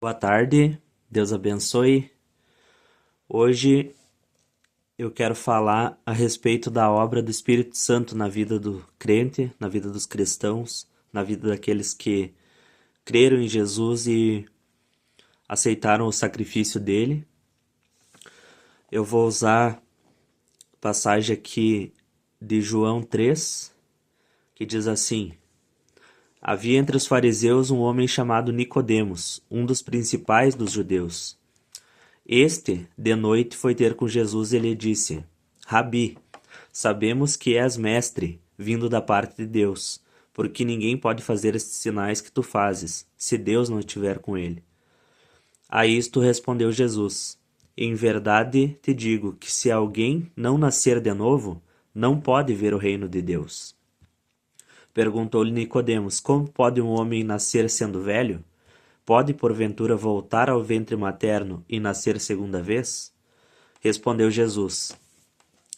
Boa tarde, Deus abençoe. Hoje eu quero falar a respeito da obra do Espírito Santo na vida do crente, na vida dos cristãos, na vida daqueles que creram em Jesus e aceitaram o sacrifício dele. Eu vou usar a passagem aqui de João 3, que diz assim: Havia entre os fariseus um homem chamado Nicodemos, um dos principais dos judeus. Este, de noite, foi ter com Jesus e lhe disse: Rabi, sabemos que és mestre, vindo da parte de Deus, porque ninguém pode fazer estes sinais que tu fazes, se Deus não estiver com ele. A isto respondeu Jesus: Em verdade te digo que se alguém não nascer de novo, não pode ver o reino de Deus. Perguntou-lhe Nicodemos: Como pode um homem nascer sendo velho? Pode, porventura, voltar ao ventre materno e nascer segunda vez? Respondeu Jesus: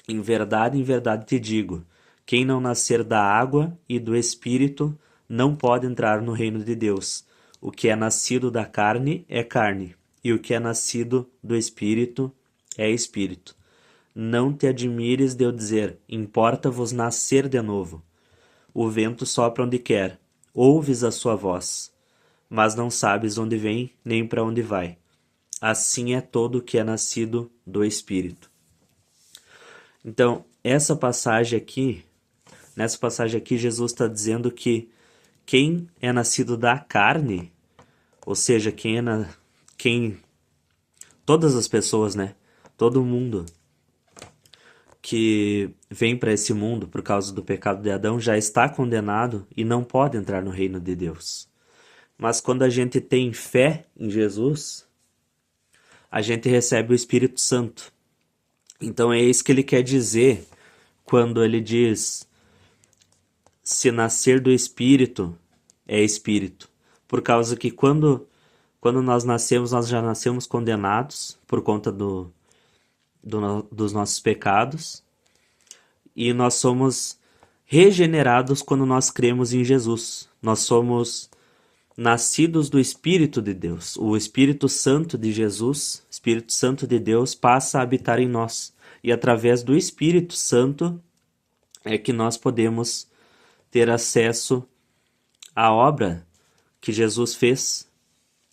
em verdade te digo, quem não nascer da água e do Espírito não pode entrar no reino de Deus. O que é nascido da carne é carne, e o que é nascido do Espírito é Espírito. Não te admires de eu dizer, importa-vos nascer de novo. O vento sopra onde quer, ouves a sua voz, mas não sabes onde vem nem para onde vai. Assim é todo o que é nascido do Espírito. Então, nessa passagem aqui, Jesus está dizendo que quem é nascido da carne, ou seja, todas as pessoas, né? Todo mundo que vem para esse mundo por causa do pecado de Adão já está condenado e não pode entrar no reino de Deus. Mas quando a gente tem fé em Jesus, a gente recebe o Espírito Santo. Então é isso que ele quer dizer quando ele diz: se nascer do Espírito, é Espírito. Por causa que quando nós nascemos, nós já nascemos condenados por conta dos nossos pecados. E nós somos regenerados quando nós cremos em Jesus. Nós somos nascidos do Espírito de Deus. O Espírito Santo de Jesus, Espírito Santo de Deus, passa a habitar em nós. E através do Espírito Santo é que nós podemos ter acesso à obra que Jesus fez.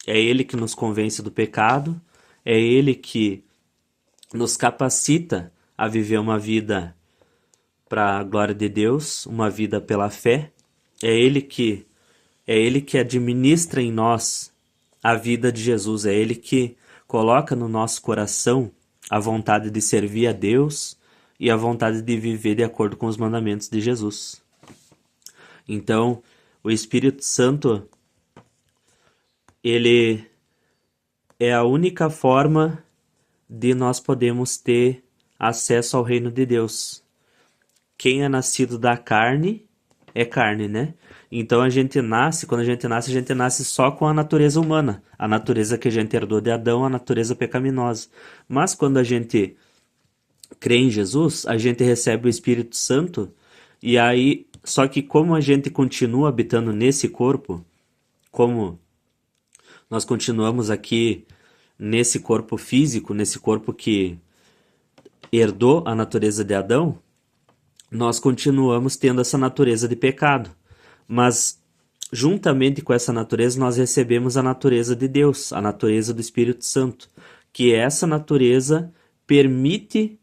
É Ele que nos convence do pecado, é Ele que nos capacita a viver uma vida para a glória de Deus, uma vida pela fé. É Ele que administra em nós a vida de Jesus, é Ele que coloca no nosso coração a vontade de servir a Deus e a vontade de viver de acordo com os mandamentos de Jesus. Então, o Espírito Santo, ele é a única forma de nós podemos ter acesso ao reino de Deus. Quem é nascido da carne é carne, né? Então quando a gente nasce só com a natureza humana, a natureza que a gente herdou de Adão, a natureza pecaminosa. Mas quando a gente crê em Jesus, a gente recebe o Espírito Santo, e aí, só que como a gente continua habitando nesse corpo, como nós continuamos aqui nesse corpo físico, nesse corpo que herdou a natureza de Adão, nós continuamos tendo essa natureza de pecado. Mas, juntamente com essa natureza, nós recebemos a natureza de Deus, a natureza do Espírito Santo, que essa natureza permite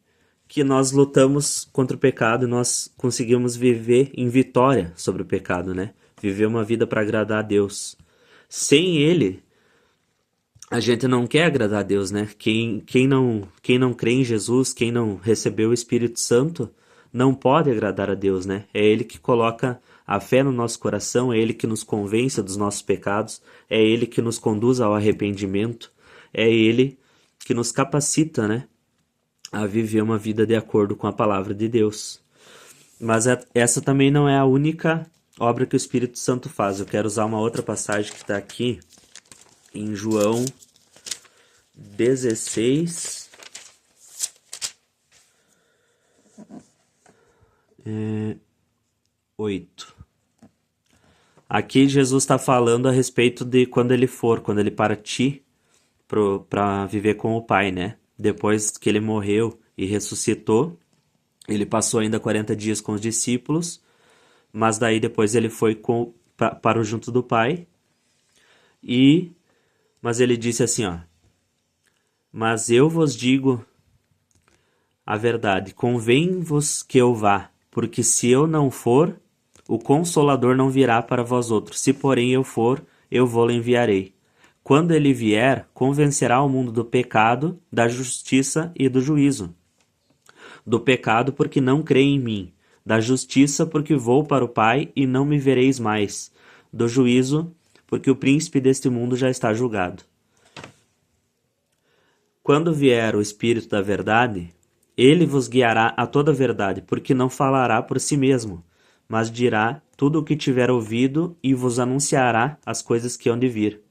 que nós lutamos contra o pecado e nós conseguimos viver em vitória sobre o pecado, né? Viver uma vida para agradar a Deus. Sem Ele, a gente não quer agradar a Deus, né? Quem não crê em Jesus, quem não recebeu o Espírito Santo, não pode agradar a Deus, né? É Ele que coloca a fé no nosso coração, é Ele que nos convence dos nossos pecados, é Ele que nos conduz ao arrependimento, é Ele que nos capacita, né? A viver uma vida de acordo com a palavra de Deus. Mas essa também não é a única obra que o Espírito Santo faz. Eu quero usar uma outra passagem que está aqui em João 16, 8. Aqui Jesus está falando a respeito de quando ele partir para viver com o Pai, né? Depois que ele morreu e ressuscitou, ele passou ainda 40 dias com os discípulos, mas daí depois ele foi para o junto do Pai. Mas ele disse assim, ó: mas eu vos digo a verdade, convém-vos que eu vá, porque se eu não for, o Consolador não virá para vós outros. Se porém eu for, eu vou-lo enviarei. Quando ele vier, convencerá o mundo do pecado, da justiça e do juízo. Do pecado, porque não crê em mim. Da justiça, porque vou para o Pai e não me vereis mais. Do juízo, porque o príncipe deste mundo já está julgado. Quando vier o Espírito da verdade, ele vos guiará a toda a verdade, porque não falará por si mesmo, mas dirá tudo o que tiver ouvido e vos anunciará as coisas que hão de vir.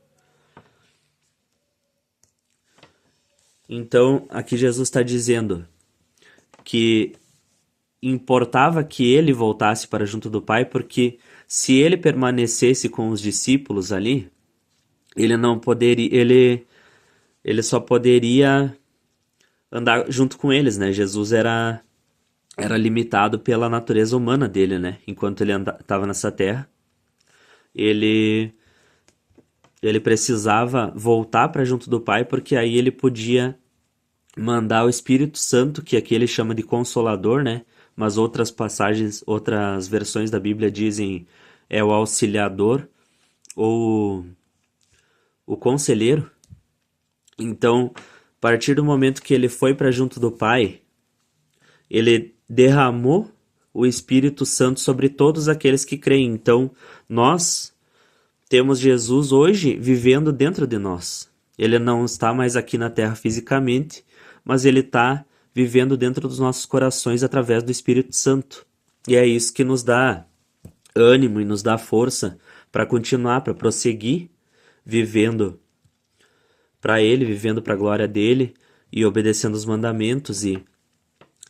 Então, aqui Jesus está dizendo que importava que ele voltasse para junto do Pai, porque se ele permanecesse com os discípulos ali, ele não poderia, ele só poderia andar junto com eles, né? Jesus era limitado pela natureza humana dele, né? Enquanto ele estava nessa terra, ele precisava voltar para junto do Pai, porque aí ele podia mandar o Espírito Santo, que aqui ele chama de Consolador, né? Mas outras passagens, outras versões da Bíblia dizem é o Auxiliador ou o Conselheiro. Então, a partir do momento que ele foi para junto do Pai, ele derramou o Espírito Santo sobre todos aqueles que creem. Então, nós temos Jesus hoje vivendo dentro de nós. Ele não está mais aqui na terra fisicamente, mas ele está vivendo dentro dos nossos corações através do Espírito Santo. E é isso que nos dá ânimo e nos dá força para continuar, para prosseguir vivendo para ele, vivendo para a glória dele e obedecendo os mandamentos. E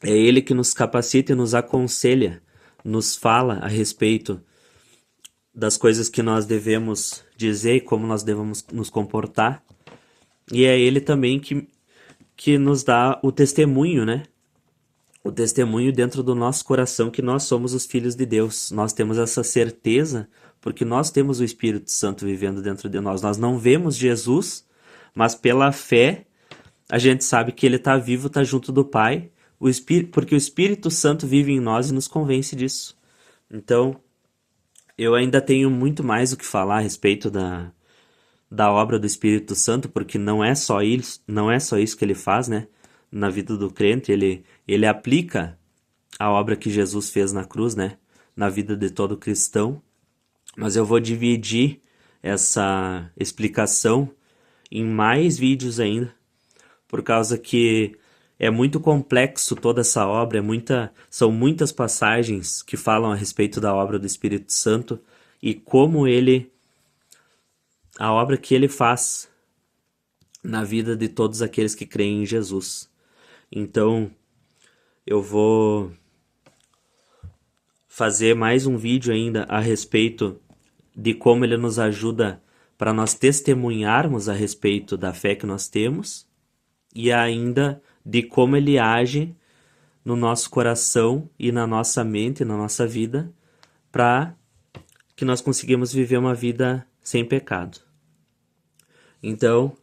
é ele que nos capacita e nos aconselha, nos fala a respeito das coisas que nós devemos dizer e como nós devemos nos comportar. E é ele também que nos dá o testemunho, né? O testemunho dentro do nosso coração que nós somos os filhos de Deus. Nós temos essa certeza porque nós temos o Espírito Santo vivendo dentro de nós. Nós não vemos Jesus, mas pela fé a gente sabe que ele está vivo, está junto do Pai, porque o Espírito Santo vive em nós e nos convence disso. Então, eu ainda tenho muito mais o que falar a respeito da obra do Espírito Santo, porque não é só isso que ele faz, né? Na vida do crente, ele aplica a obra que Jesus fez na cruz, né? Na vida de todo cristão. Mas eu vou dividir essa explicação em mais vídeos ainda, por causa que é muito complexo toda essa obra, são muitas passagens que falam a respeito da obra do Espírito Santo e como a obra que ele faz na vida de todos aqueles que creem em Jesus. Então, eu vou fazer mais um vídeo ainda a respeito de como ele nos ajuda para nós testemunharmos a respeito da fé que nós temos e ainda de como ele age no nosso coração e na nossa mente, na nossa vida, para que nós conseguimos viver uma vida sem pecado. Então,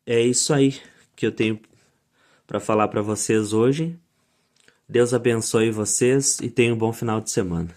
é isso aí que eu tenho para falar para vocês hoje. Deus abençoe vocês e tenham um bom final de semana.